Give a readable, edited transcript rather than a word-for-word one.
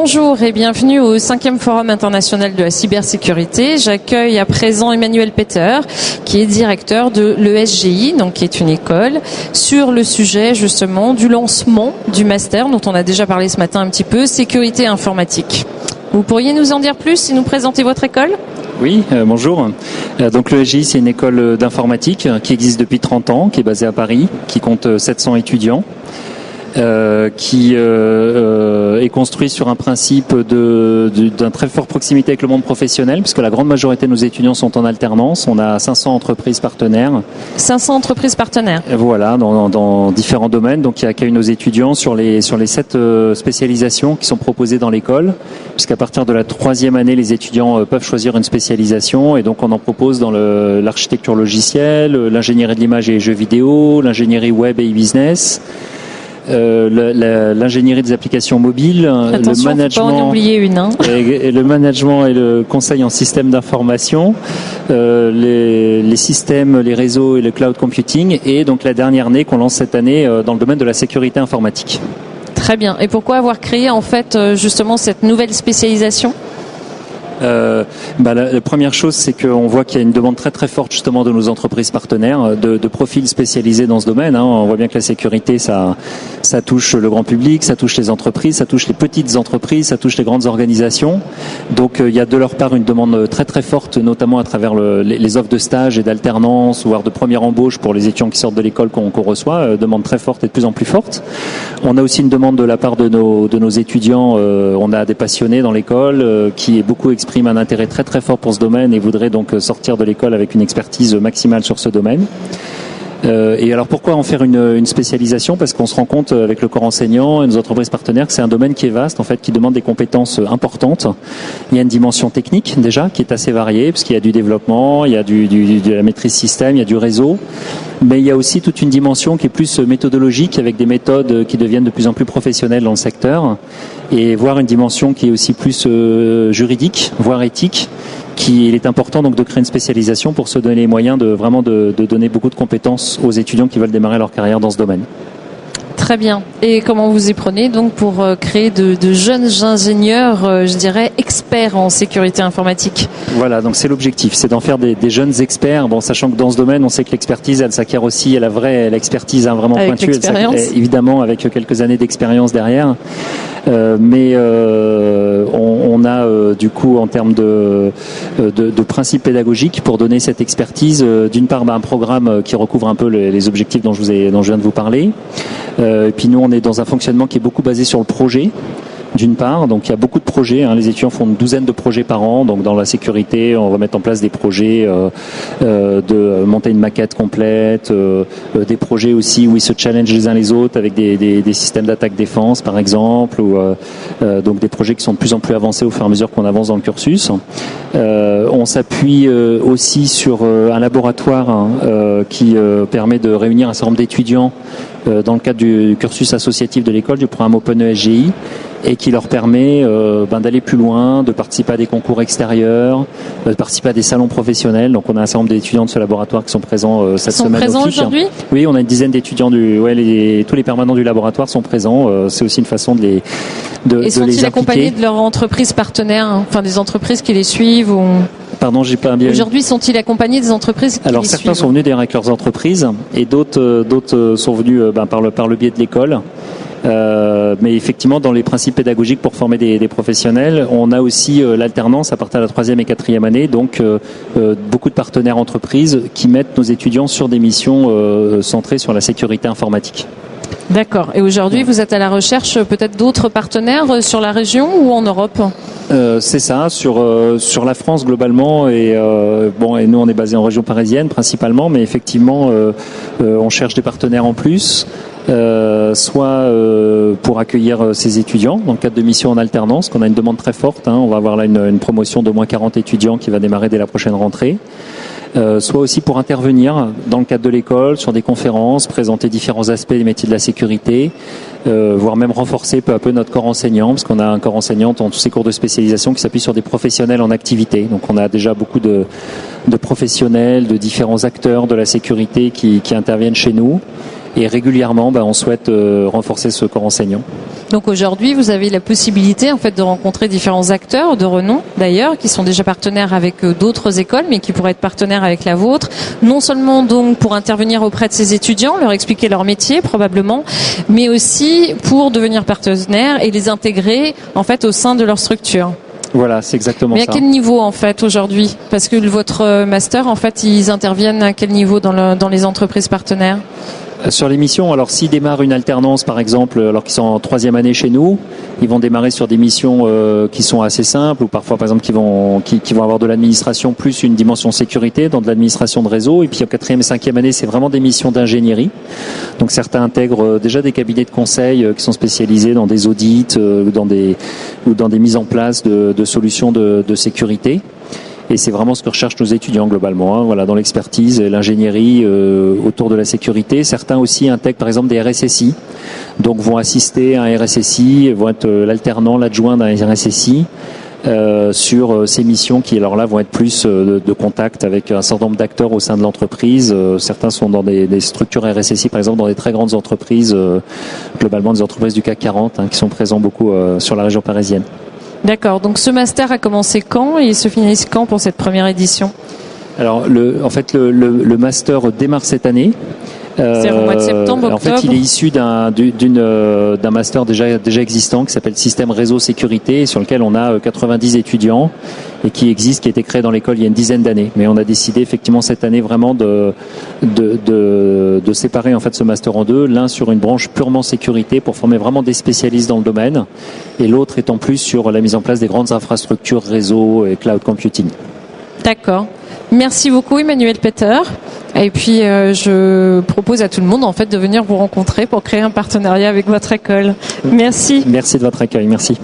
Bonjour et bienvenue au 5e Forum international de la cybersécurité. J'accueille à présent Emmanuel Peter, qui est directeur de l'ESGI, donc qui est une école, sur le sujet justement du lancement du master dont on a déjà parlé ce matin un petit peu, sécurité informatique. Vous pourriez nous en dire plus et nous présenter votre école ? Oui, bonjour. Donc l'ESGI, c'est une école d'informatique qui existe depuis 30 ans, qui est basée à Paris, qui compte 700 étudiants. Qui est construit sur un principe d'un très fort proximité avec le monde professionnel, puisque la grande majorité de nos étudiants sont en alternance. On a 500 entreprises partenaires. 500 entreprises partenaires. Voilà, dans différents domaines, donc qui accueillent nos étudiants sur les 7 spécialisations qui sont proposées dans l'école, puisqu'à partir de la 3e année, les étudiants peuvent choisir une spécialisation, et donc on en propose dans l'architecture logicielle, l'ingénierie de l'image et les jeux vidéo, l'ingénierie web et e-business. L'ingénierie des applications mobiles, attention, le management, faut pas en oublier une, hein. et le management et le conseil en système d'information, les systèmes, les réseaux et le cloud computing, et donc la dernière année qu'on lance cette année dans le domaine de la sécurité informatique. Très bien. Et pourquoi avoir créé en fait justement cette nouvelle spécialisation ? La première chose, c'est qu'on voit qu'il y a une demande très très forte justement de nos entreprises partenaires de profils spécialisés dans ce domaine. On voit bien que la sécurité, ça touche le grand public, ça touche les entreprises, ça touche les petites entreprises, ça touche les grandes organisations. Donc il y a de leur part une demande très très forte, notamment à travers les offres de stage et d'alternance, voire de première embauche pour les étudiants qui sortent de l'école qu'on reçoit. Demande très forte et de plus en plus forte. On a aussi une demande de la part de nos étudiants. On a des passionnés dans l'école qui est beaucoup expriment un intérêt très très fort pour ce domaine et voudraient donc sortir de l'école avec une expertise maximale sur ce domaine. Et alors pourquoi en faire une spécialisation ? Parce qu'on se rend compte avec le corps enseignant et nos entreprises partenaires que c'est un domaine qui est vaste, en fait, qui demande des compétences importantes. Il y a une dimension technique déjà qui est assez variée, parce qu'il y a du développement, il y a de la maîtrise système, il y a du réseau, mais il y a aussi toute une dimension qui est plus méthodologique, avec des méthodes qui deviennent de plus en plus professionnelles dans le secteur, et voire une dimension qui est aussi plus juridique, voire éthique. Il est important donc de créer une spécialisation pour se donner les moyens de donner beaucoup de compétences aux étudiants qui veulent démarrer leur carrière dans ce domaine. Très bien. Et comment vous y prenez donc pour créer de jeunes ingénieurs, je dirais, experts en sécurité informatique ? Voilà, donc c'est l'objectif, c'est d'en faire des jeunes experts. Bon, sachant que dans ce domaine, on sait que l'expertise, elle s'acquiert aussi, l'expertise vraiment avec pointue, évidemment avec quelques années d'expérience derrière. Mais on a du coup en termes de principes pédagogiques pour donner cette expertise, d'une part un programme qui recouvre un peu les objectifs dont je viens de vous parler. Et puis nous on est dans un fonctionnement qui est beaucoup basé sur le projet. D'une part, donc il y a beaucoup de projets. Les étudiants font une douzaine de projets par an. Donc dans la sécurité, on va mettre en place des projets de monter une maquette complète, des projets aussi où ils se challengent les uns les autres avec des systèmes d'attaque-défense par exemple, ou donc des projets qui sont de plus en plus avancés au fur et à mesure qu'on avance dans le cursus. On s'appuie aussi sur un laboratoire qui permet de réunir un certain nombre d'étudiants dans le cadre du cursus associatif de l'école, du programme OpenESGI, et qui leur permet d'aller plus loin, de participer à des concours extérieurs, de participer à des salons professionnels. Donc on a un certain nombre d'étudiants de ce laboratoire qui sont présents cette semaine. Ils sont présents aujourd'hui ? Oui, on a une dizaine d'étudiants tous les permanents du laboratoire sont présents. C'est aussi une façon de les Et sont-ils accompagnés de leur entreprise partenaire, enfin des entreprises qui les suivent ou... Pardon, j'ai pas bien. Aujourd'hui, sont-ils accompagnés des entreprises qui Alors les certains suivent ? sont venus d'ailleurs avec leurs entreprises et d'autres sont venus par le biais de l'école. Mais effectivement, dans les principes pédagogiques pour former des professionnels, on a aussi l'alternance à partir de la 3e et 4e année, donc beaucoup de partenaires entreprises qui mettent nos étudiants sur des missions centrées sur la sécurité informatique. D'accord. Et aujourd'hui, vous êtes à la recherche peut-être d'autres partenaires sur la région ou en Europe ? C'est ça, sur la France globalement, et nous on est basé en région parisienne principalement, mais effectivement on cherche des partenaires en plus. Soit pour accueillir ces étudiants dans le cadre de missions en alternance, qu'on a une demande très forte. On va avoir là une promotion d'au moins 40 étudiants qui va démarrer dès la prochaine rentrée. Soit aussi pour intervenir dans le cadre de l'école sur des conférences, présenter différents aspects des métiers de la sécurité, voire même renforcer peu à peu notre corps enseignant, parce qu'on a un corps enseignant dans tous ces cours de spécialisation qui s'appuie sur des professionnels en activité. Donc on a déjà beaucoup de professionnels, de différents acteurs de la sécurité qui interviennent chez nous. Et régulièrement, on souhaite renforcer ce corps enseignant. Donc aujourd'hui, vous avez la possibilité en fait de rencontrer différents acteurs de renom, d'ailleurs, qui sont déjà partenaires avec d'autres écoles, mais qui pourraient être partenaires avec la vôtre. Non seulement donc pour intervenir auprès de ces étudiants, leur expliquer leur métier probablement, mais aussi pour devenir partenaires et les intégrer en fait au sein de leur structure. Voilà, c'est exactement ça. Mais à quel niveau en fait aujourd'hui? Parce que votre master, en fait, ils interviennent à quel niveau dans les entreprises partenaires? Sur les missions, alors s'ils démarrent une alternance par exemple, alors qu'ils sont en 3e année chez nous, ils vont démarrer sur des missions qui sont assez simples, ou parfois par exemple qui vont avoir de l'administration plus une dimension sécurité, dans de l'administration de réseau. Et puis en 4e et 5e année, c'est vraiment des missions d'ingénierie. Donc certains intègrent déjà des cabinets de conseil qui sont spécialisés dans des audits ou dans des mises en place de solutions de sécurité. Et c'est vraiment ce que recherchent nos étudiants globalement, hein, voilà, dans l'expertise, l'ingénierie autour de la sécurité. Certains aussi intègrent par exemple des RSSI, donc vont assister à un RSSI, vont être l'alternant, l'adjoint d'un RSSI sur ces missions qui alors là vont être plus de contact avec un certain nombre d'acteurs au sein de l'entreprise. Certains sont dans des structures RSSI, par exemple dans des très grandes entreprises, globalement des entreprises du CAC 40 qui sont présents beaucoup sur la région parisienne. D'accord. Donc ce master a commencé quand et il se finit quand pour cette première édition? Alors en fait le master démarre cette année. C'est au mois de septembre, octobre. En fait, il est issu d'un master déjà existant qui s'appelle Système Réseau Sécurité, sur lequel on a 90 étudiants et qui a été créé dans l'école il y a une dizaine d'années. Mais on a décidé effectivement cette année vraiment de séparer en fait ce master en deux, l'un sur une branche purement sécurité pour former vraiment des spécialistes dans le domaine, et l'autre étant plus sur la mise en place des grandes infrastructures réseau et cloud computing. D'accord. Merci beaucoup Emmanuel Peter. Et puis je propose à tout le monde en fait de venir vous rencontrer pour créer un partenariat avec votre école. Merci. Merci de votre accueil. Merci.